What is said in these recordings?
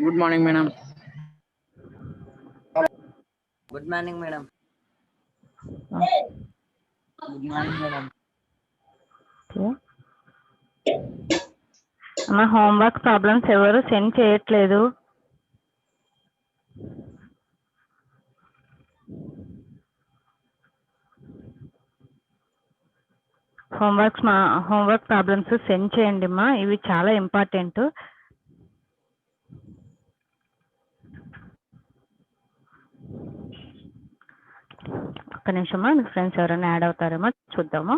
Good morning, madam. Good morning, madam. Good morning, madam. అమ్మ homework problems ఎవరు send చేయట్లేదు. Homework problems send చేయండి అమ్మా, ఇవి చాలా ఇంపార్టెంట్. ఒక్క నిమిషమా, మీ ఫ్రెండ్స్ ఎవరైనా యాడ్ అవుతారేమో చూద్దాము.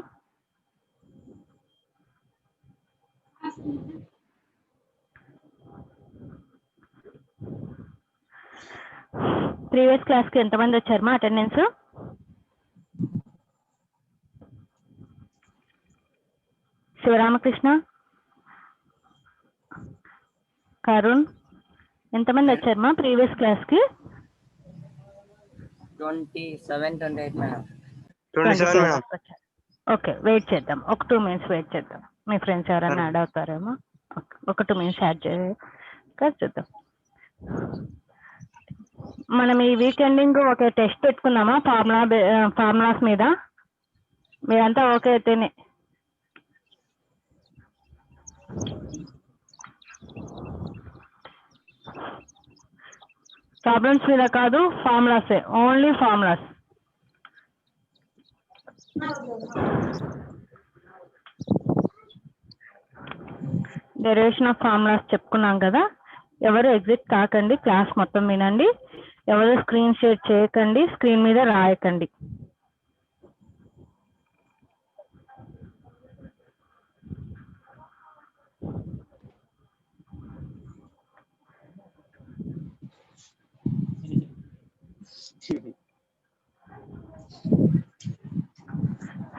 ప్రీవియస్ క్లాస్కి ఎంతమంది వచ్చారమ్మా అటెండెన్స్? శివరామకృష్ణ, కరుణ్, ఎంతమంది వచ్చారమ్మా ప్రీవియస్ క్లాస్కి? 27, 28, madam. 27, madam. ఓకే, వెయిట్ చేద్దాం, ఒక 2 minutes వెయిట్ చేద్దాం. మీ ఫ్రెండ్స్ ఎవరైనా యాడ్ అవుతారేమో. ఒక 2 minutes యాడ్ చూద్దాం. మనం ఈ వీకెండింగ్ ఒక టెస్ట్ పెట్టుకుందామా ఫార్ములాస్ మీద? మీరంతా ఓకే అయితేనే. ప్రాబ్లమ్స్ మీద కాదు, ఫార్ములాసే, only formulas. Derivation of formulas చెప్పుకున్నాం కదా. ఎవరు ఎగ్జిట్ కాకండి, క్లాస్ మొత్తం వినండి. ఎవరు స్క్రీన్ షేర్ చేయకండి, స్క్రీన్ మీద రాయకండి.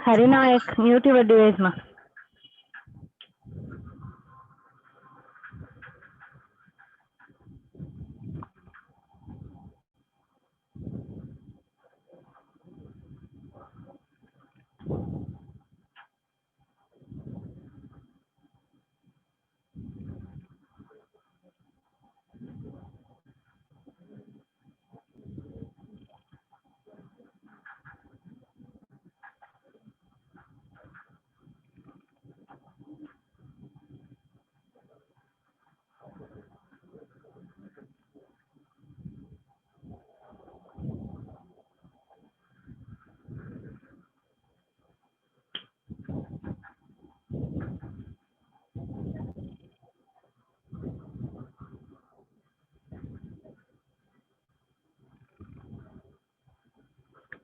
హరినాయక్, మ్యూట్ యువర్ డివైస్ మా.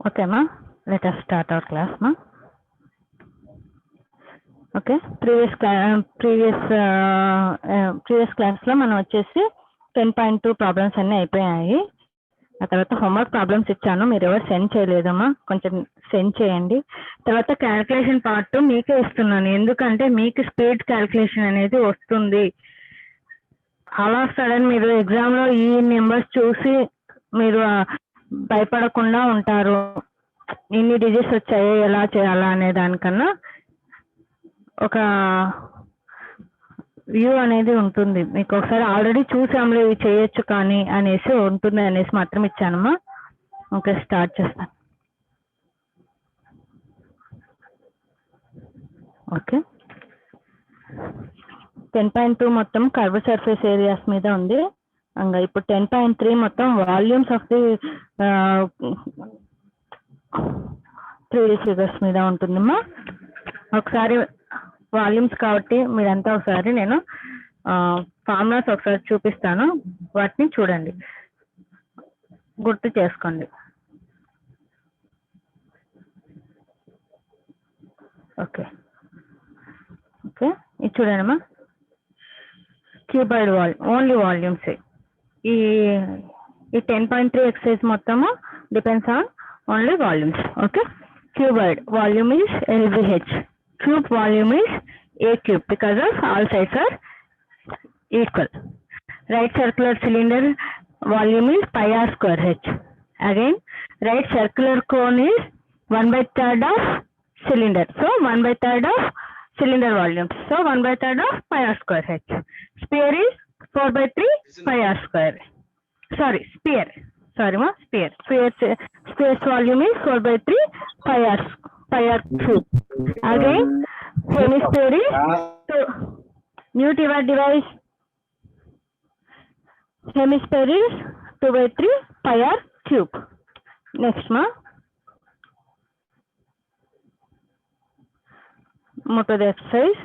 ఓకే మా, let us start our class మా. ఓకే, ప్రీవియస్ క్లాస్లో మనం వచ్చేసి 10.2 ప్రాబ్లమ్స్ అన్నీ అయిపోయాయి. ఆ తర్వాత హోంవర్క్ ప్రాబ్లమ్స్ ఇచ్చాను, మీరు ఎవరు సెండ్ చేయలేదమ్మా, కొంచెం సెండ్ చేయండి. తర్వాత క్యాల్కులేషన్ పార్ట్ మీకే ఇస్తున్నాను, ఎందుకంటే మీకు స్పీడ్ క్యాల్కులేషన్ అనేది వస్తుంది. అలా సడన్ మీరు ఎగ్జామ్లో ఈ నెంబర్స్ చూసి మీరు భయపడకుండా ఉంటారు. ఇన్ని డిజిట్స్ వచ్చాయి, ఎలా చేయాలా అనే దానికన్నా ఒక వ్యూ అనేది ఉంటుంది మీకు. ఒకసారి ఆల్రెడీ చూసాంలో ఇవి చేయొచ్చు కానీ అనేసి ఉంటుంది అనేసి మాత్రం ఇచ్చానమ్మా. ఓకే, స్టార్ట్ చేస్తాను. ఓకే, 10.2 మొత్తం కర్వ్ సర్ఫేస్ ఏరియాస్ మీద ఉంది. ఇప్పుడు 10.3 మొత్తం volumes of the 3D figures మీద ఉంటుందమ్మా. ఒకసారి వాల్యూమ్స్ కాబట్టి మీరంతా ఒకసారి నేను ఫార్ములాస్ ఒకసారి చూపిస్తాను, వాటిని చూడండి, గుర్తు చేసుకోండి. ఓకే ఓకే, ఇది చూడండి అమ్మా, క్యూబాయిడ్ ఓన్లీ వాల్యూమ్సే. ఈ 10.3 ఎక్సర్సైజ్ మొత్తము depends on only volumes. Okay, cuboid volume is LVH, cube volume is A cube because of all sides are equal. Right circular cylinder volume is pi r square H. Again, right circular cone is 1/3 of cylinder, so 1/3 of cylinder volume, so 1/3 of pi r square H. Sphere is 4/3 pi r square. Sorry, sphere. Sorry, ma, sphere. Space volume is 4/3 pi r cube. Again, hemisphere is mute your device. Hemisphere is 2/3 pi r cube. Next, ma. Move to the exercise.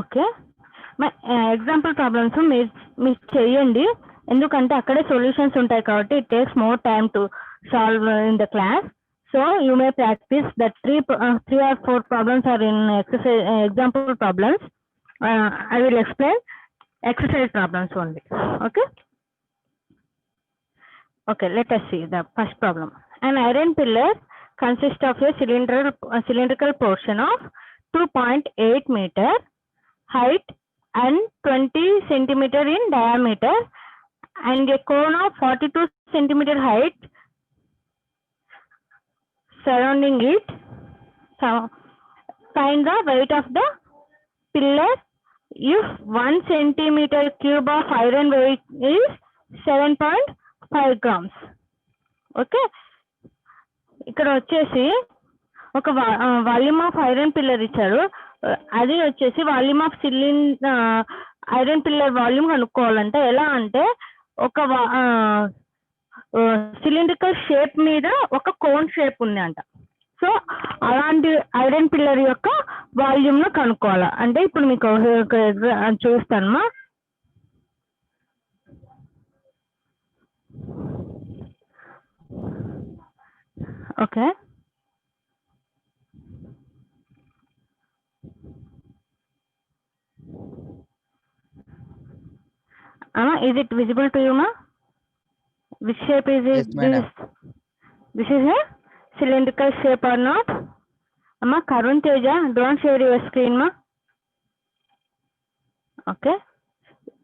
Okay. My example problems మీరు చేయండి, ఎందుకంటే అక్కడే solutions ఉంటాయి కాబట్టి it takes more time to solve in the class. So you may practice that 3 or 4 problems are in exercise example problems. I will explain exercise problems only. Okay. Okay, let us see the first problem. An iron pillar consists of a cylindrical portion of 2.8 meter height and 20 centimeter in diameter and a cone of 42 centimeter height surrounding it. So find the weight of the pillar if 1 centimeter cube of iron weight is 7.5 grams. Okay. ఇక్కడ వచ్చేసి ఒక volume of iron pillar ఇచ్చారు, అది వచ్చేసి volume of iron pillar volume కనుక్కోవాలంటే ఎలా అంటే ఒక సిలిండ్రికల్ షేప్ మీద ఒక కోన్ షేప్ ఉంది అంట. సో అలాంటి ఐరన్ పిల్లర్ యొక్క వాల్యూమ్ ను కనుక్కోవాలి. అంటే ఇప్పుడు మీకు చూస్తానమ్మా. Okay, is it visible to you, ma? Which shape is it? Yes, this is a cylindrical shape or not? Amma, Karun Teja, don't share your screen, ma. Okay,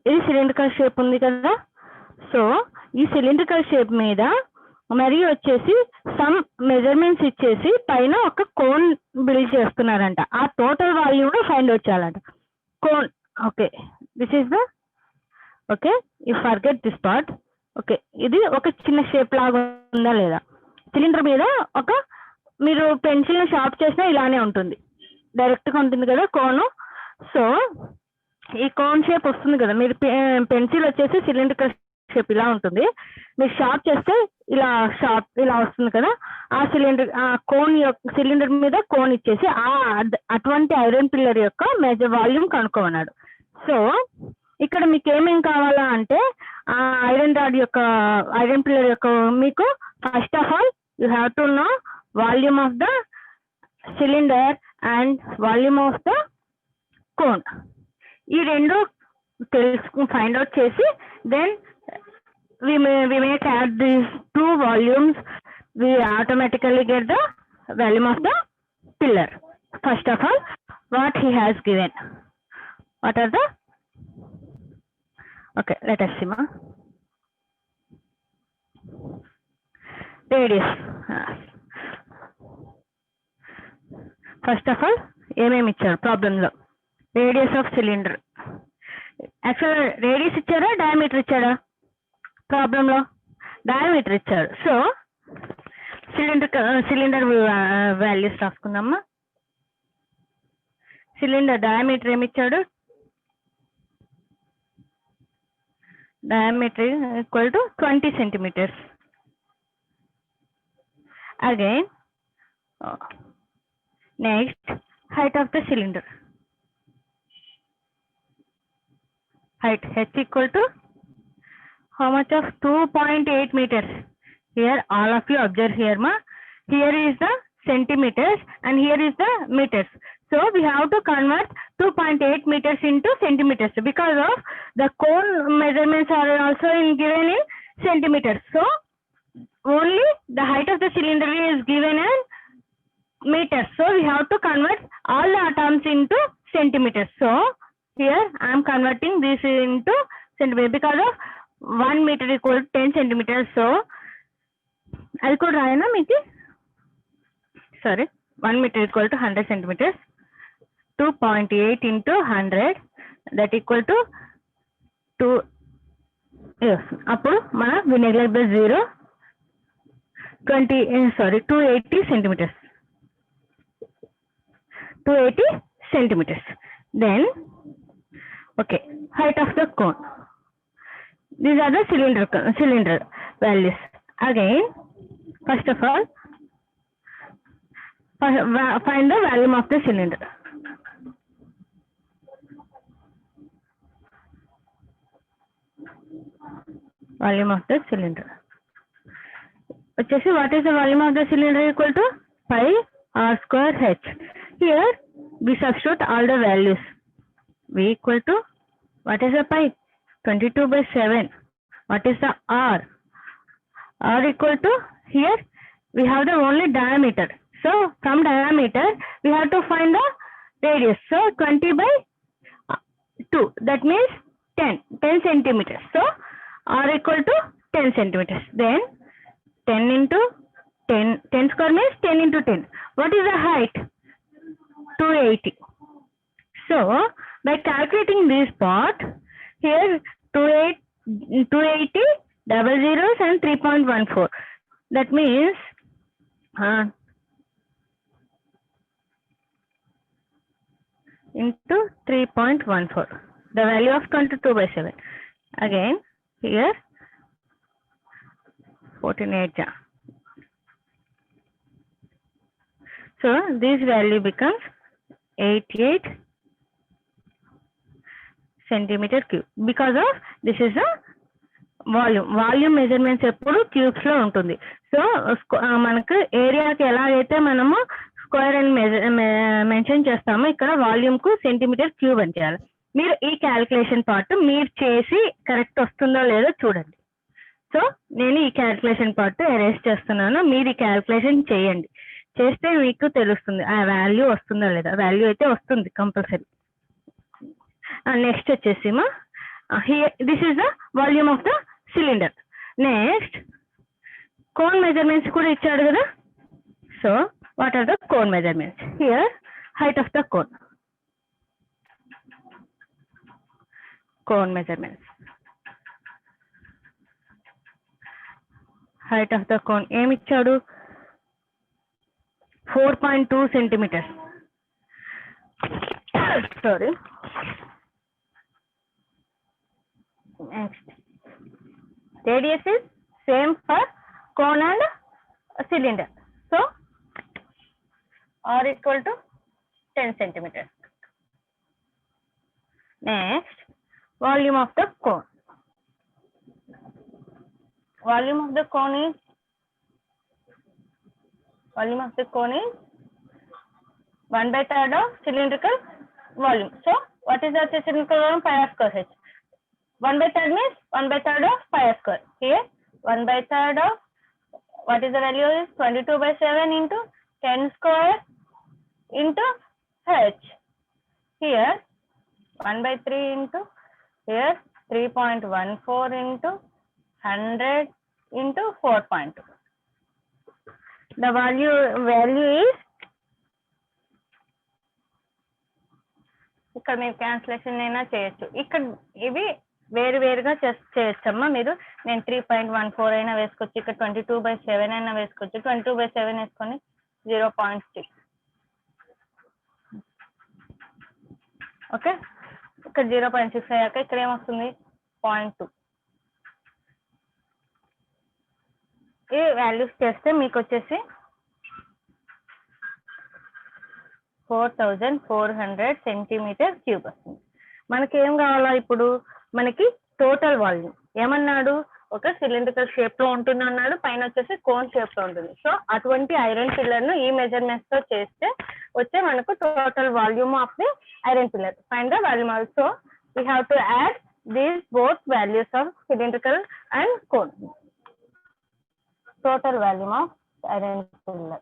ఇది cylindrical shape ఉంది కదా. So ఈ cylindrical shape మీద మరియు వచ్చేసి some measurements ఇచ్చేసి పైన ఒక కోన్ బిల్డ్ చేస్తున్నారంట. ఆ టోటల్ వాల్యూమ్ ఫైండ్ అవుట్ చేయాలంట. Cone. Okay, this is the okay, you forget this part. Okay, ఇది ఒక చిన్న షేప్ లాగా ఉందా లేదా? సిలిండర్ మీద ఒక మీరు పెన్సిల్ షార్ప్ చేసినా ఇలానే ఉంటుంది, డైరెక్ట్గా ఉంటుంది కదా కోను. సో ఈ కోన్ షేప్ వస్తుంది కదా, మీరు పెన్సిల్ వచ్చేసి సిలిండర్ షేప్ ఇలా ఉంటుంది, మీరు షార్ప్ చేస్తే ఇలా వస్తుంది కదా. ఆ కోన్ యొక్క సిలిండర్ మీద కోన్ ఇచ్చేసి అటువంటి ఐరన్ పిల్లర్ యొక్క మేజర్ వాల్యూమ్ కనుక్కోమన్నాడు. సో ఇక్కడ మీకు ఏమేమి కావాలా అంటే ఆ ఐరన్ పిల్లర్ యొక్క మీకు first of all you have to no volume of the cylinder and volume of the cone. ఈ రెండు ఫైండ్ అవుట్ చేసి then we may add these 2 volumes, we automatically get the volume of the pillar. First of all, what he has given, what are the, okay, let us see, ma. Radius. First of all, ఏమేమి ఇచ్చారు problem లో? Radius of cylinder. Actual radius ఇచ్చారా diameter ఇచ్చారా? Problem లో diameter ఇచ్చారు. So cylinder values రాసుకుందామా. Cylinder diameter ఏమి ఇచ్చాడు? Diameter equal to 20 centimeters. Again, next, height of the cylinder. Height h equal to how much of 2.8 meters. Here all of you observe here, ma. Here is the centimeters and here is the meters. So we have to convert 2.8 meters into centimeters because of the cone measurements are also given in centimeters. So only the height of the cylinder is given in meters. So we have to convert all the terms into centimeters. So here I am converting this into centimeters because of 1 meter equal to 10 centimeters. So అది కూడా రాయనా మీకు? Sorry, 1 meter equal to 100 centimeters. to 0.8 into 100 that equal to 2. Yes, అప్పుడు మన we neglect the 0 280 centimeters. 280 centimeters. Then, okay, height of the cone. These are the cylinder values. Again, first of all, find the volume of the cylinder. Volume of the cylinder. What is the volume of the cylinder equal to? Pi r square h. Here we substitute all the values. V equal to, what is the pi? 22/7. What is the r? R equal to, here we have the only diameter. So from diameter we have to find the radius. So 20/2. That means 10 centimeters. So r equal to 10 centimeters. Then 10 into 10 square means 10 into 10. What is the height? 280. So by calculating this part, here 280 double zeros and 3.14. That means into 3.14. The value of 22/7. Again here 14/8. So this value becomes 88 centimeter cube because of this is a volume measurements ఎప్పుడు cubes లో ఉంటుంది. So మనకు ఏరియాకి ఎలాగైతే మనము square అని mention చేస్తామో ఇక్కడ వాల్యూమ్ కు సెంటీమీటర్ క్యూబ్ అని చేయాలి. మీరు ఈ క్యాలిక్యులేషన్ పార్ట్ మీరు చేసి కరెక్ట్ వస్తుందో లేదో చూడండి. సో నేను ఈ క్యాలిక్యులేషన్ పార్ట్ ఎరేస్ చేస్తున్నాను. మీరు ఈ క్యాలిక్యులేషన్ చేయండి. చేస్తే మీకు తెలుస్తుంది ఆ వాల్యూ వస్తుందో లేదా. వాల్యూ అయితే వస్తుంది కంపల్సరీ. నెక్స్ట్ వచ్చేసి this is the volume of the cylinder. Next cone measurements కూడా ఇచ్చాడు కదా. So what are the cone measurements? Here height of the cone measurements. Height of the cone ఏమి ఇచ్చాడు? 4.2 centimeters. Sorry. Next, radius is same for cone and cylinder. So r equal to 10 centimeters. Next, volume of the cone. Volume of the cone is 1/3 of cylindrical volume. So what is the cylindrical volume? Pi r square h. 1/3 means 1/3 of pi r square. Here 1/3 of, what is the value is 22/7 into 10 square into h. Here 1/3 into, here 3.14 into 100 into 4.2. The value is, ఇక్కడ మీరు cancellation అయినా చేయొచ్చు. ఇక్కడ ఇవి వేరుగా చేయొచ్చమ్మా మీరు. నేను 3.14 అయినా వేసుకోవచ్చు. ఇక్కడ 22/7 అయినా వేసుకోవచ్చు. 22/7 వేసుకొని 0.6. ఓకే, ఇక్కడ 0.6 అయ్యాక ఇక్కడ ఏమొస్తుంది? 0.2. ఈ వాల్యూస్ చేస్తే మీకు వచ్చేసి 4400 సెంటీమీటర్ క్యూబ్ వస్తుంది. మనకి ఏం కావాలా ఇప్పుడు? మనకి టోటల్ వాల్యూమ్ ఏమన్నాడు? ఒక సిలిండ్రికల్ షేప్ లో ఉంటుంది అన్నాడు, పైన వచ్చేసి కోన్ షేప్ లో ఉంటుంది. సో అటువంటి ఐరన్ పిల్లర్ ను ఈ మెజర్మెంట్స్ తో చేస్తే వచ్చే మనకు total volume of the iron pillar. Find the volume. Also we have to add these both values of cylindrical and cone. Total volume of iron pillar.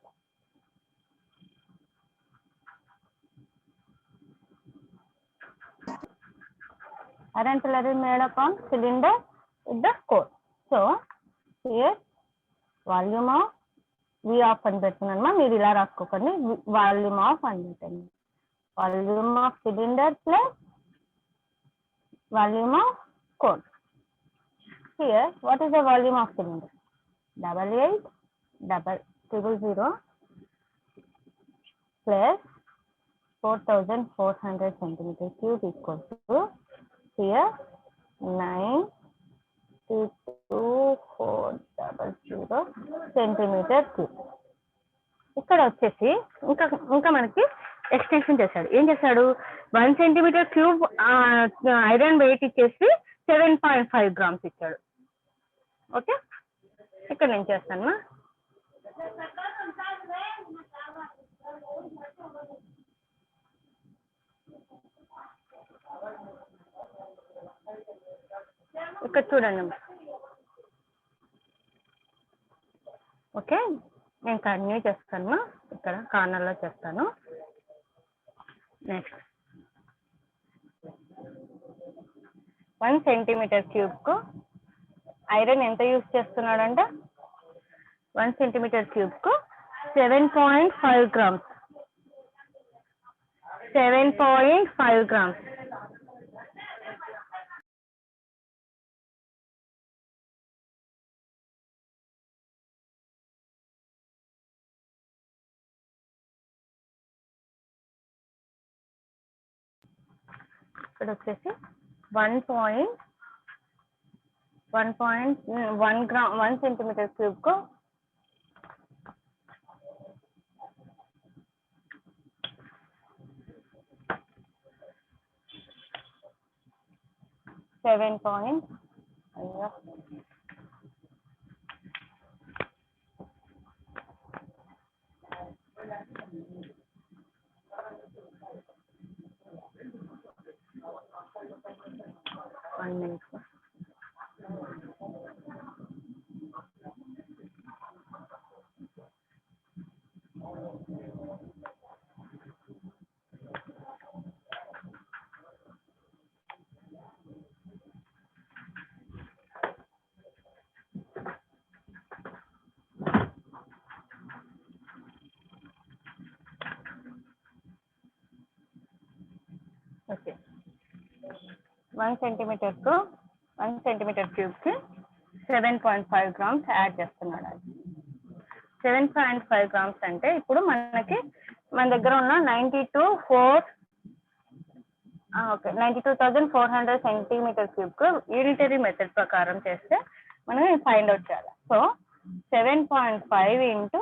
Iron pillar is made upon cylinder with the core. So here volume of V of అని పెట్టుకున్నాను. మీరు ఇలా రాసుకోకండి. Volume of అని పెట్టండి. volume of cylinder plus volume of cone. Here, what is the volume of cylinder? 88,000 plus 4,400 centimeter cube equal to here 92400 centimeter cube. ఇక్కడ వచ్చేసి ఇంకా మనకి ఎక్స్టెన్షన్ చేశాడు. ఏం చేశాడు? 1 సెంటీమీటర్ క్యూబ్ ఐరన్ వెయిట్ ఇచ్చేసి 7.5 grams ఇచ్చాడు. ఓకే, ఇక్కడ నేను చేస్తాను. ఇక్కడ చూడండి. ఓకే, నేను కంటిన్యూ చేస్తాను. ఇక్కడ కార్నర్లో చేస్తాను. నెక్స్ట్ 1 సెంటీమీటర్ క్యూబ్ కు ఐరన్ ఎంత యూజ్ చేస్తున్నాడంటే 1 సెంటీమీటర్ క్యూబ్ కు 7.5 grams. 7.5 grams. ఇక్కడ వచ్చేసి 1.1 gram 1 సెంటీమీటర్ క్యూబ్ కు 7. One minute. Okay. 1 సెంటీమీటర్ కు 1 సెంటీమీటర్ క్యూబ్ కి 7.5 grams యాడ్ చేస్తున్నాడు. 7.5 grams అంటే ఇప్పుడు మన దగ్గర ఉన్న 92,400 సెంటీమీటర్ క్యూబ్ కు యూనిటరీ మెథడ్ ప్రకారం చేస్తే మనం ఫైండ్ అవుట్ చేయాలి. So 7.5 into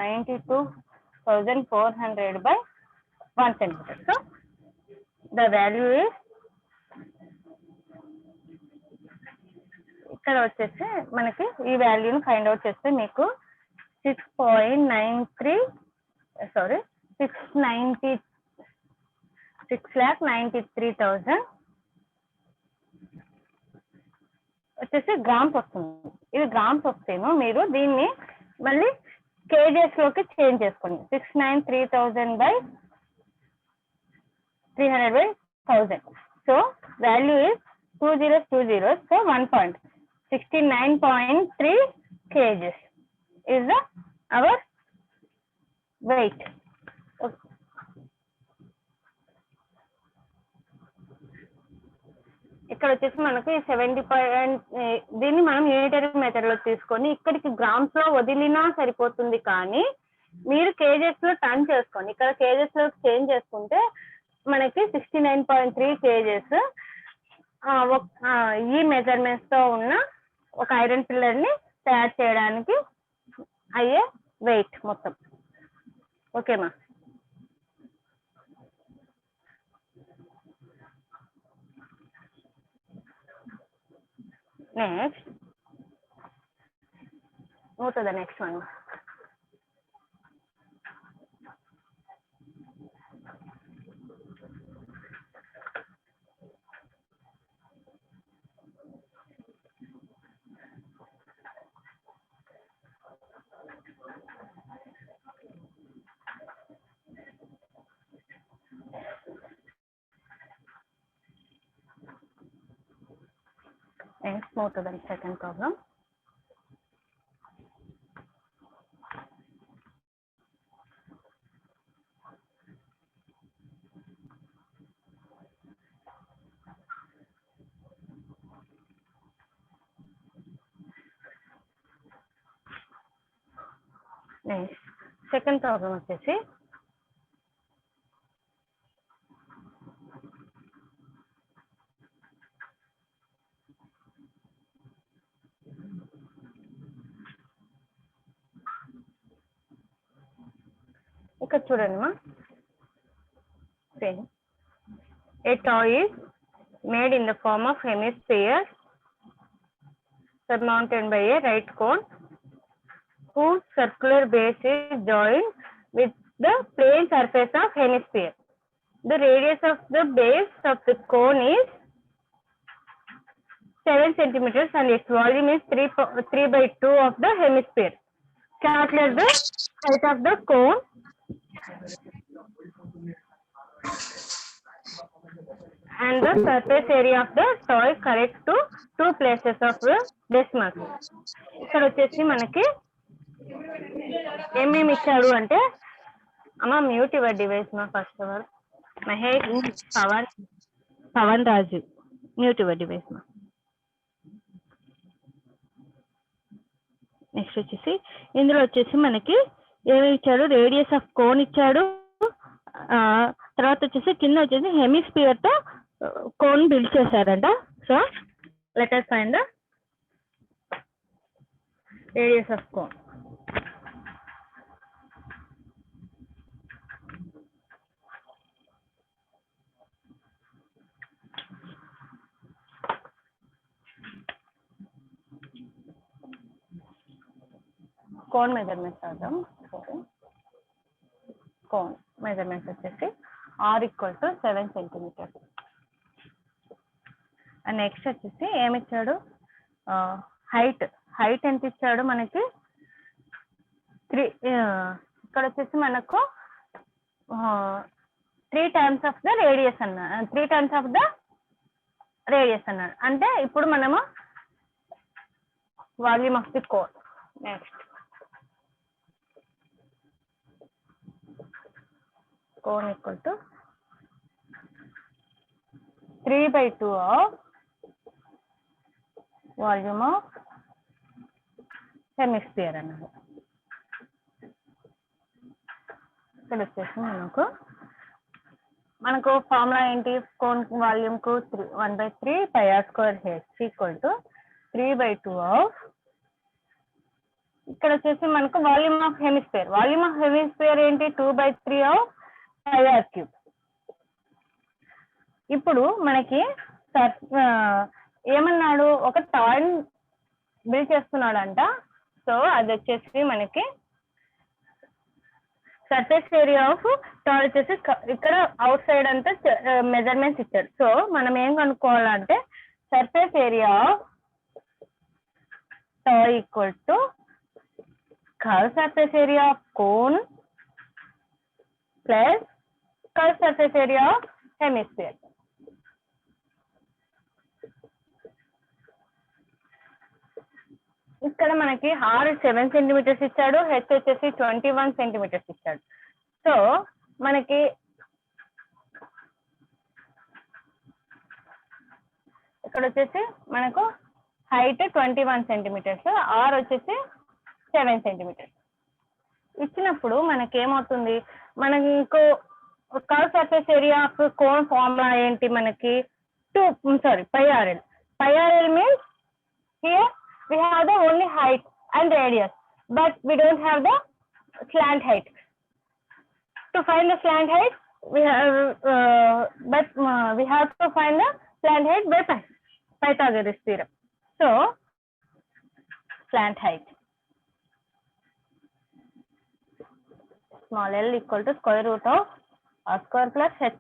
92,400 by 1 centimeter. So the value is ఇక్కడ వచ్చేసి మనకి ఈ వాల్యూని ఫైండ్ అవుట్ చేస్తే మీకు 6,93,000 వచ్చేసి గ్రామ్స్ వస్తుంది. ఇది గ్రామ్స్ వస్తేను మీరు దీన్ని మళ్ళీ కేజెస్ లోకి చేంజ్ చేసుకోండి. 693,000 by 300 by 1000. So value is 2 zeros 2 zeros. So 1.69.3 kgs is our weight. Okay. ఇక్కడ వచ్చేసి మనకి 70 దీన్ని మనం యూనిటరీ మెథడ్ లో తీసుకొని ఇక్కడికి గ్రామ్స్ లో వదిలినా సరిపోతుంది, కానీ మీరు కేజెస్ లో టర్న్ చేసుకోండి. ఇక్కడ కేజెస్ లో చేంజ్ చేసుకుంటే మనకి 69.3 kgs ఈ మెజర్మెంట్స్ తో ఉన్న ఒక ఐరన్ పిల్లర్ ని తయారు చేయడానికి అయ్యే వెయిట్ మొత్తం. ఓకేమా? Next move to the next one. Next, move to the second problem. Next second problem వచ్చేసి ఇక్కడ చూడండి మా same a toy is made in the form of hemisphere surmounted by a right cone whose circular base is joined with the plane surface of hemisphere. The radius of the base of the cone is 7 centimeters and its volume is 3/2 of the hemisphere. Calculate the height of the cone and the surface area of the toy correct to 2 places of the decimal. ఇక్కడ వచ్చేసి మనకి ఏమేమి ఇచ్చాడు అంటే అమ్మ mute your device మా first of all Mahesh Pavan Raju mute your device మా. Next వచ్చేసి ఇందులో వచ్చేసి మనకి ఏమి ఇచ్చాడు, రేడియస్ ఆఫ్ కోన్ ఇచ్చాడు, తర్వాత వచ్చేసి కింద వచ్చేసి హెమిస్పియర్ తో కోన్ బిల్డ్ చేశారంట. So let us find the radius of cone. Cone measurements చూద్దాం. కోన్ మెజర్మెంట్స్ వచ్చేసి r = 7 సెంటీమీటర్స్. నెక్స్ట్ వచ్చేసి ఏమిచ్చాడు, హైట్ ఎంత ఇచ్చాడు మనకి 3, ఇక్కడ వచ్చేసి మనకు 3 times of the radius అన్నాడు, 3 times of the radius అన్నాడు. అంటే ఇప్పుడు మనము volume of the cone. Next cone = 3/2 of volume of hemisphere అన్నది. ఇక్కడ వచ్చేసి మనకు ఫార్ములా ఏంటి, కోన్ వాల్యూమ్ కు 1/3 πr² h = 3/2 of, ఇక్కడ వచ్చేసి మనకు వాల్యూమ్ ఆఫ్ హెమిస్పియర్ ఏంటి 2/3 of πr³. ఇప్పుడు మనకి ఏమన్నాడు, ఒక టాయ్ బిల్డ్ చేస్తున్నాడు అంట. సో అది వచ్చేసి మనకి సర్ఫేస్ ఏరియా ఆఫ్ టాయ్ వచ్చేసి ఇక్కడ అవుట్ సైడ్ అంతా మెజర్మెంట్స్ ఇచ్చాడు. సో మనం ఏం కనుక్కోవాలంటే surface area of toy = curve surface area of cone plus curve surface area of hemisphere. ఇక్కడ మనకి r 7 సెంటీమీటర్స్ ఇచ్చాడు, h వచ్చేసి 21 సెంటీమీటర్స్ ఇచ్చాడు. సో మనకి ఇక్కడ వచ్చేసి మనకు హైట్ 21 సెంటీమీటర్స్, r వచ్చేసి 7 సెంటీమీటర్స్ ఇచ్చినప్పుడు మనకి ఏమవుతుంది, మనకి curve surface area of cone formula ఏంటి మనకి πrl. πrl means here we have the only height and radius, but we don't have the slant height. To find the slant height, we have to find the slant height by Pythagoras theorem. So slant height small l = √r² plus h².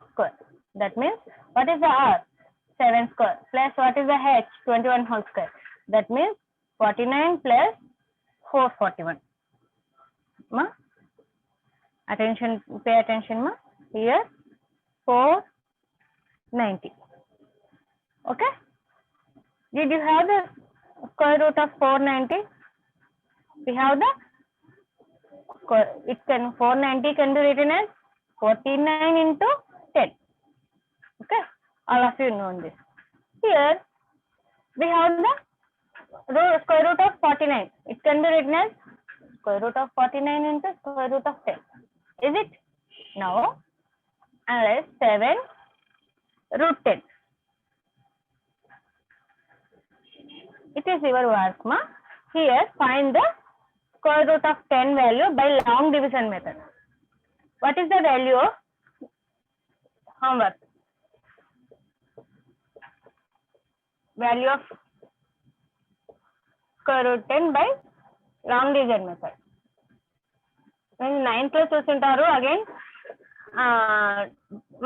That means what is the r? 7² plus what is the h? 21². That means 49 plus 441. Ma, attention, pay attention ma. Here 490. Okay. Did you have the square root of 490? We have the 490 can be written as 49 into 10. Okay, all of you know this. Here we have the square root of 49. It can be written as square root of 49 into square root of 10. Is it? Now, unless 7 root 10. It is your work, ma. Here, find the square root of 10 value by long division method. What is the value of homework? Value of square root 10 by long division method. When 9 plus చూస్తుంటారు again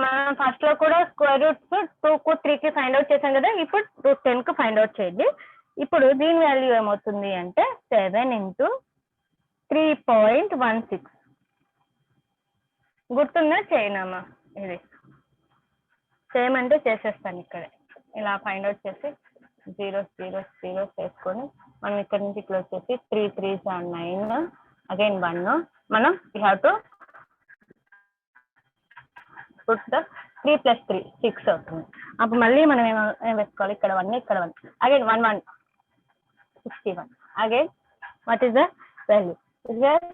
మనం first లో కూడా square roots 2 కు 3 కి find out చేసాం కదా, ఇప్పుడు route 10 కు ఫైండ్ అవుట్ చేయండి. ఇప్పుడు దీని వాల్యూ ఏమవుతుంది అంటే 7 into 3.16. గుర్తుందా చేయనమ్మా? ఇది సేమ్ అంటే చేసేస్తాను ఇక్కడ ఇలా ఫైండ్ అవుట్ చేసి 0 0 0 చేసుకొని మనం ఇక్కడ నుంచి ఇక్కడ వచ్చేసి 3 3 9 అగైన్ 1 మనం we have to put the 3 plus 3 6 అవుతుంది. అప్పుడు మళ్ళీ మనం ఏం వేసుకోవాలి, ఇక్కడ 1 ఇక్కడ 1 again 1 1 61 again what is the value? Here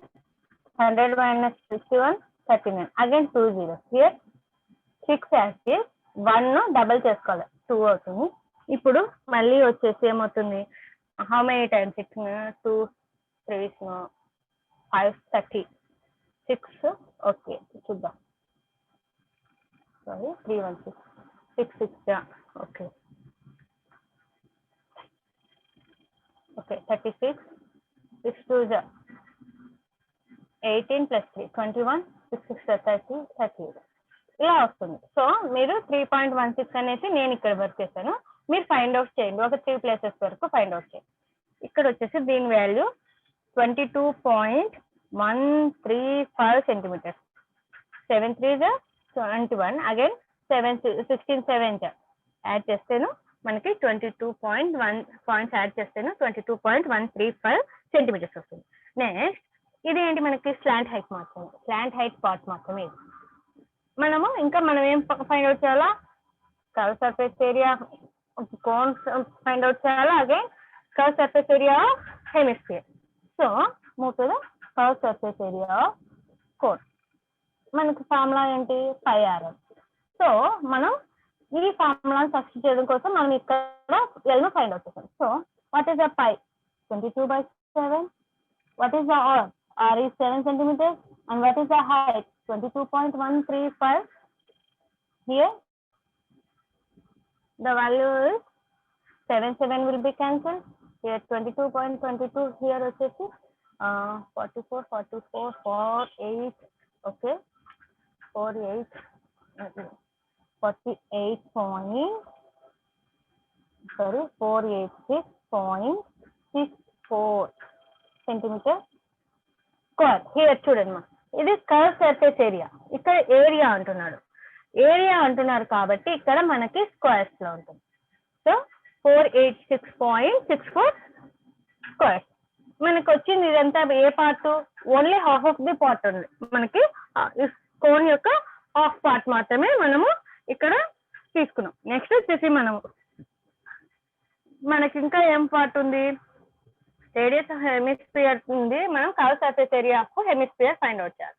100 minus 61 39 again 2 0 here 6 as is 1 double చేసుకోవాలి 2 అవుతుంది. ఇప్పుడు మళ్ళీ వచ్చేసి ఏమవుతుంది, how many times 6 2 3 5 30 6 ఓకే చూద్దాం. సారీ 3 1 6 6 6 ఓకే ఓకే 36 6 2 18 plus 3 21 6 6 30 38 ఇలా వస్తుంది. సో మీరు 3.16 అనేసి నేను ఇక్కడ వర్క్ చేశాను, మీరు ఫైండ్ అవుట్ చేయండి. ఒక 3 ప్లేసెస్ వరకు ఫైండ్ అవుట్ చేయండి. ఇక్కడ వచ్చేసి దీని వాల్యూ 22.135 సెంటీమీటర్స్. 7 3 21 అగైన్ 16 7 యాడ్ చేస్తేను మనకి 22.1 పాయింట్స్ యాడ్ చేస్తేను 22.135 సెంటీమీటర్స్ వస్తుంది. నెక్స్ట్ ఇది ఏంటి, మనకి స్లాంట్ హైట్ మాత్రమే, స్లాంట్ హైట్ పార్ట్ మాత్రమే. మనము ఇంకా మనం ఏం ఫైండ్ అవుట్ చేయాలా, curve surface area cone find out చేయాలా, again curve surface area of hemisphere. So move to the curve surface area of cone. మనకు ఫార్ములా ఏంటి, πr. సో మనం ఈ ఫార్ములాను సబ్స్టిట్యూట్ చేయడం కోసం మనం ఇక్కడ L ను ఫైండ్ అవుట్ చేస్తాం. So what is the π? 22/7. what is the r? R is 7 centimeters. And what is the height? 22.135. Here the value is 7 7 will be cancelled. Here 22.22 here వచ్చేసి 44 44 48 okay 48 486.64 సెంటీమీటర్ స్క్వేర్. హియర్ చూడండి మా, ఇది curve surface area, ఇక్కడ area అంటున్నారు కాబట్టి ఇక్కడ మనకి squares లో ఉంటుంది. So 486.64 square. మనకి వచ్చింది ఇదంతా ఏ part, only half of the part ఉంది మనకి, కోన్ యొక్క హాఫ్ పార్ట్ మాత్రమే మనము ఇక్కడ తీసుకున్నాం. నెక్స్ట్ వచ్చేసి మనకి ఇంకా ఏం పార్ట్ ఉంది, రేడియస్ ఆఫ్ హెమిస్ఫియర్ ఉంది. మనం curve surface area of hemisphere find out చేయాలి.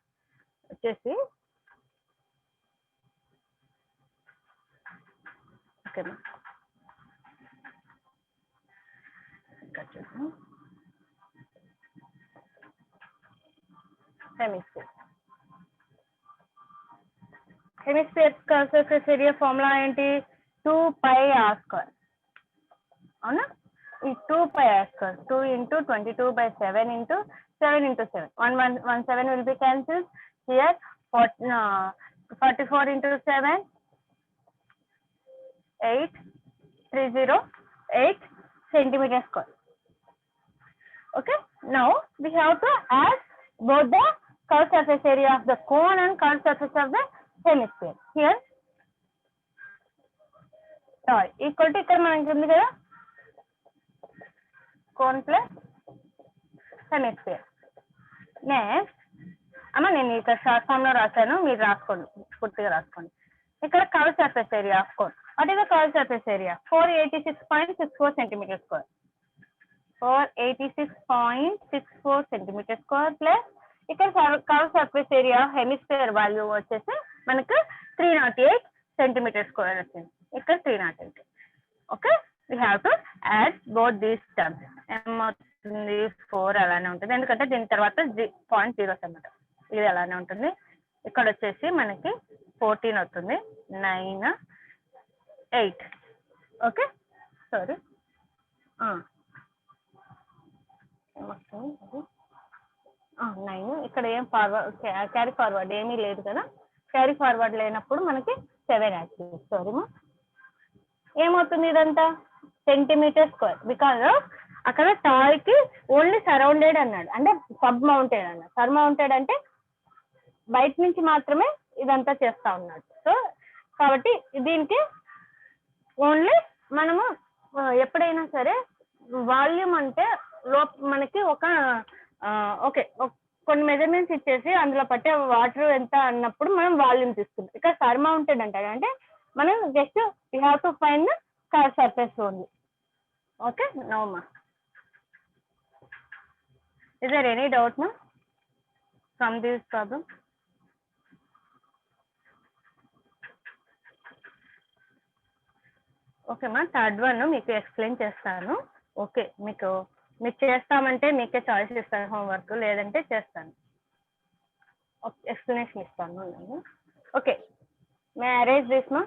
వచ్చేసి okay hemisphere curve surface area formula ఏంటి, 2πr². అవునా, ఈ 2πr², 2 into 22/7 into 7 into 7. 1 7 will be cancelled. Here 44 into 7 8 308 centimeter square. Okay, now we have to add both the curved surface area of the cone and curved surface of the hemisphere. Here equal to ఇక్కడ మనకి ఉంది కదా cone plus hemisphere. Next అమ్మ నేను ఇక్కడ short form లో రాశాను, మీరు రాసుకోండి, పూర్తిగా రాసుకోండి. ఇక్కడ curve surface area of cone. What is the curve surface area? 486.64 centimetre square. For 86.64 centimetre square plus ఇక్కడ curve surface area hemisphere value వచ్చేసి మనకు 308 సెంటీమీటర్ స్క్వేర్ వచ్చింది. ఇక్కడ 308. Okay, we have to add both these terms. ఏమవుతుంది 4 అలానే ఉంటుంది, ఎందుకంటే దీని తర్వాత 0.0 అన్నమాట. ఇది అలానే ఉంటుంది. ఇక్కడ వచ్చేసి మనకి 14 అవుతుంది, 9, 8. ఓకే, సారీ, ఏమొస్తుంది 9. ఇక్కడ ఏం ఫార్వర్డ్ క్యారీ ఫార్వర్డ్ ఏమీ లేదు కదా. క్యారీ ఫార్వర్డ్ లేనప్పుడు మనకి 7 యాడ్ చేస్తాము. ఏమవుతుంది ఇదంతా సెంటీమీటర్ స్క్వేర్, బికాజ్ అక్కడ టాయ్ కి ఓన్లీ సరౌండెడ్ అన్నాడు, అంటే సబ్ మౌంటెడ్ అన్నాడు. సబ్ మౌంటెడ్ అంటే బయట నుంచి మాత్రమే ఇదంతా చేస్తా ఉన్నాడు. సో కాబట్టి దీనికి ఓన్లీ మనము ఎప్పుడైనా సరే వాల్యూమ్ అంటే మనకి ఒక ఓకే కొన్ని మెజర్మెంట్స్ ఇచ్చేసి అందులో పట్టే వాటర్ ఎంత అన్నప్పుడు మనం వాల్యూమ్ తీసుకుంటాం. ఇక్కడ సర్మౌంటెడ్ అంటాడు, అంటే మనం just we have to find the curve surface only. Okay, no మా, ఇస్ దేర్ ఎనీ డౌట్ మా ఫ్రమ్ దిస్ ప్రాబ్లమ్? ఓకే మా, థర్డ్ వన్ మీకు ఎక్స్ప్లెయిన్ చేస్తాను. ఓకే, మీకు చేస్తామంటే మీకే చాయిస్ ఇస్తాను, హోంవర్క్ లేదంటే చేస్తాను, ఎక్స్ప్లెనేషన్ ఇస్తాను నేను. ఓకే, మే అరేంజ్ దిస్ మా.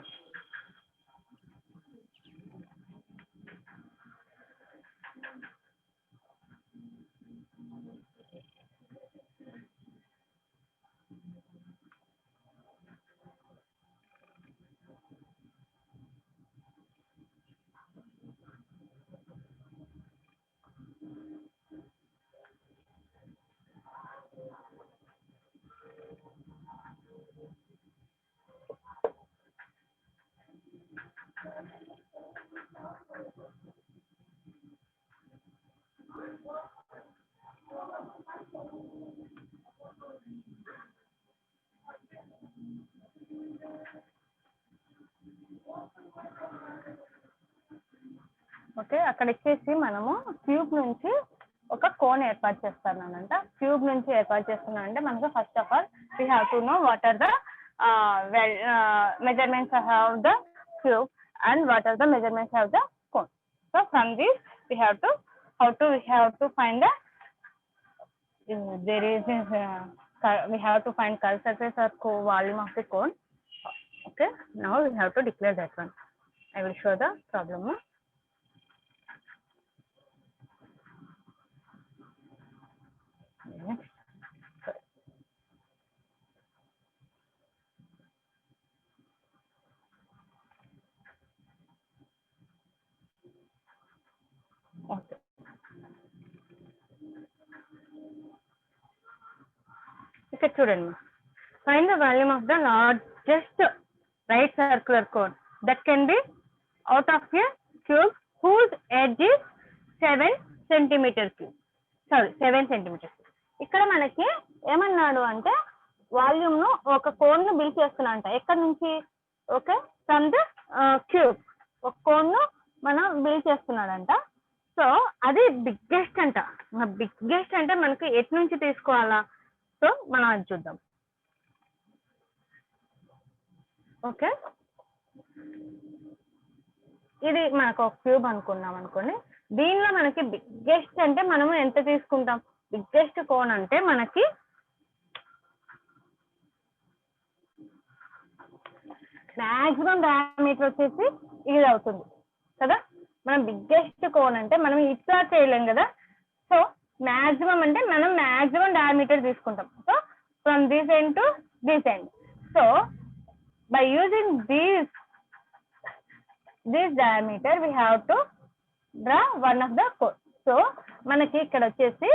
ఓకే, అక్కడ ఇచ్చేసి మనము క్యూబ్ నుంచి ఒక కోన్ ఏర్పాటు చేస్తున్నానంట. క్యూబ్ నుంచి ఏర్పాటు చేస్తున్నానంటే మనకు first of all we have to know what are the measurements of the cube and what are the measurements of the cone. So from this we have to find the there is we have to find curve surface or volume of the cone. Okay, now we have to declare that one. I will show the problem. Next. Okay. Okay, children. Find the volume of the largest right circular cone that can be out of a cube whose edge is 7 centimeter cube. Sorry, 7 centimeters. ఇక్కడ మనకి ఏమన్నాడు అంటే volume ను ఒక cone ను build చేస్తున్నా అంట. ఎక్కడి నుంచి? ఓకే, ఫ్రమ్ ద క్యూబ్ ఒక కోన్ ను మనం బిల్డ్ చేస్తున్నాడంట. సో అది బిగ్గెస్ట్ అంట. బిగ్గెస్ట్ అంటే మనకి ఎటు నుంచి తీసుకోవాలా? సో మనం అది చూద్దాం. ఓకే, ఇది మనకు ఒక క్యూబ్ అనుకున్నాం అనుకోండి. దీనిలో మనకి బిగ్గెస్ట్ అంటే మనము ఎంత తీసుకుంటాం? బిగ్గెస్ట్ కోన్ అంటే మనకి మాక్సిమం డయామీటర్ వచ్చేసి ఇది అవుతుంది కదా. మనం బిగ్గెస్ట్ కోన్ అంటే మనం ఇట్లా చేయలేం కదా. సో మాక్సిమం అంటే మనం మాక్సిమం డయామీటర్ తీసుకుంటాం. So from this end to this end. So by using this diameter we have to draw one of the cone. So మనకి ఇక్కడ వచ్చేసి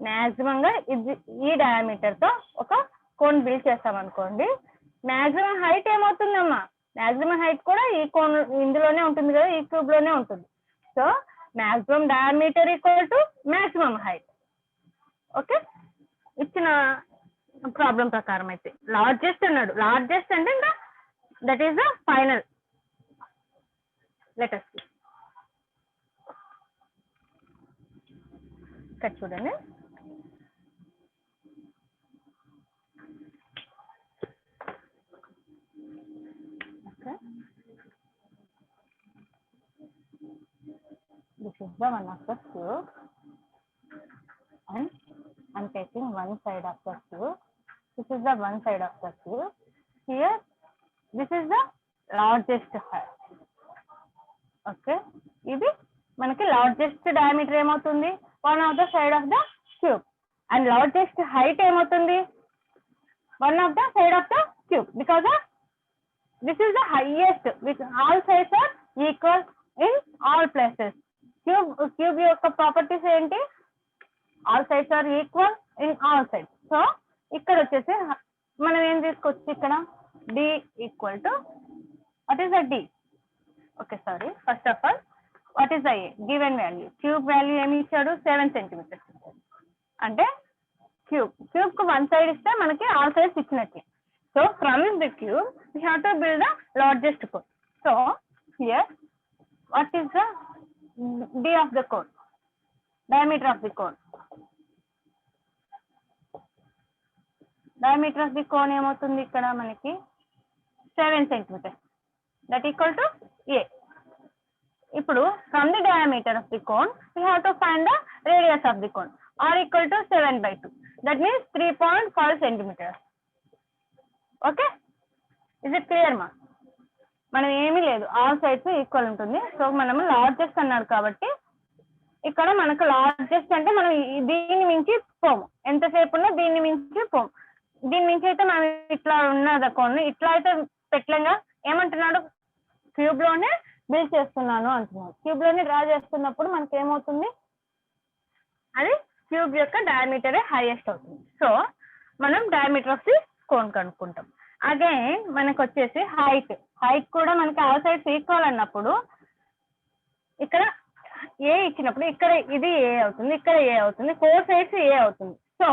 మాక్సిమం గా ఈ డయామీటర్ తో ఒక కోన్ బిల్డ్ చేస్తాం అనుకోండి. మాక్సిమం హైట్ ఏమవుతుందమ్మా? మాక్సిమం హైట్ కూడా ఈ కోన్ ఇందులోనే ఉంటుంది కదా, ఈ క్యూబ్ లోనే ఉంటుంది. So maximum diameter equal to maximum height. Okay, ఇచ్చిన ప్రాబ్లం ప్రకారం అయితే లార్జెస్ట్ అన్నాడు. లార్జెస్ట్ అంటే ఇంకా that is the final. Let us see. ఇక్కడ చూడండి. Okay. This is the one of the cube, and I'm taking one side of the cube. This is the one side of the cube. Here, this is the largest height. Okay. ఇది మనకి largest diameter ఏమవుతుంది, one of the side of the cube. And largest height ఏమవుతుంది, one of the side of the cube, because this is the highest with all sides are equal in all places. Cube యొక్క properties ఏంటి, all sides are equal in all sides. So ఇక్కడ వచ్చేసి మనం ఏం తీసుకోవచ్చు, ఇక్కడ D equal to what is the D. Okay, sorry, first of all what is the A? Given value. Cube value ఏమి ఇచ్చాడు, 7 centimeters. అంటే క్యూబ్ కు వన్ సైడ్ ఇస్తే మనకి ఆల్ సైడ్స్ ఇచ్చినట్లే. So from the cube we have to build the largest cone. So here what is the D of the cone, diameter of the cone. Diameter of the cone ఏమవుతుంది ఇక్కడ మనకి 7 centimeters. That equal to A. ఇప్పుడు from the diameter of the cone we have to find the radius of the cone, r equal to 7/2. That means 3.5 centimeters. Okay, is it clear ma? మనం ఏమీ లేదు, all sides equal ఉంటుంది. So మనము largest అన్నాడు కాబట్టి ఇక్కడ మనకు largest అంటే మనం దీన్ని మించి పోము, ఎంతసేపు ఉన్నా దీన్ని మించి పోము. దీని మించి అయితే మనం ఇట్లా ఉన్నది కోన్, ఇట్లా అయితే పెట్టలేంగా. ఏమంటున్నాడు, క్యూబ్ లోనే బిల్డ్ చేస్తున్నాను అంటున్నాడు. క్యూబ్ లోనే డ్రా చేస్తున్నప్పుడు మనకి ఏమవుతుంది, అది క్యూబ్ యొక్క డయామీటరే హైయెస్ట్ అవుతుంది. సో మనం డయామీటర్ ఆఫ్ ది కోన్ కనుక్కుంటాం. అగైన్ మనకు వచ్చేసి హైట్ కూడా మనకి ఆల్ సైడ్స్ ఈక్వల్ అన్నప్పుడు ఇక్కడ ఏ ఇచ్చినప్పుడు ఇక్కడ ఇది ఏ అవుతుంది, ఇక్కడ ఏ అవుతుంది, 4 సైడ్స్ ఏ అవుతుంది. సో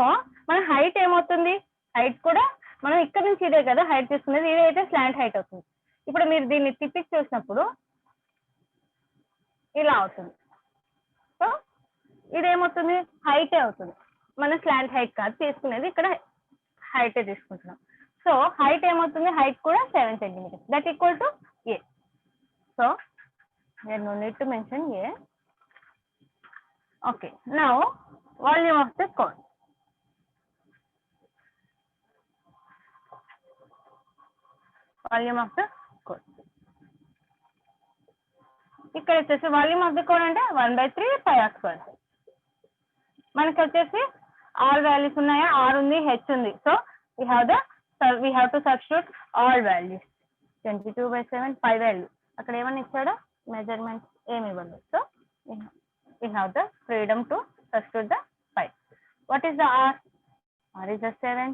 మన హైట్ ఏమవుతుంది, హైట్ కూడా మనం ఇక్కడ నుంచి ఇదే కదా హైట్ తీసుకునేది, ఇదే అయితే స్లాంట్ హైట్ అవుతుంది. ఇప్పుడు మీరు దీన్ని తిప్పి చూసినప్పుడు ఇలా అవుతుంది. సో ఇదేమవుతుంది, హైటే అవుతుంది. మన స్లాంట్ హైట్ కాదు తీసుకునేది, ఇక్కడ హైటే తీసుకుంటున్నాం. సో హైట్ ఏమవుతుంది, హైట్ కూడా 7 centimeters. That equal to A. So there no need to mention A. Okay, now volume of the cone. Volume of the cone. ఇక్కడ వచ్చేసి వాల్యూమ్ ఆఫ్ ది కోన్ అంటే 1/3 πr². మనకి వచ్చేసి ఆల్ వాల్యూస్ ఉన్నాయా, r ఉంది, H ఉంది. So we have to substitute all values. 22/7 pi value అక్కడ ఏమన్నా ఇచ్చాడో మెజర్మెంట్ ఏమి ఇవ్వదు. సో we have the freedom to substitute the pi. What is the r? R is the 7.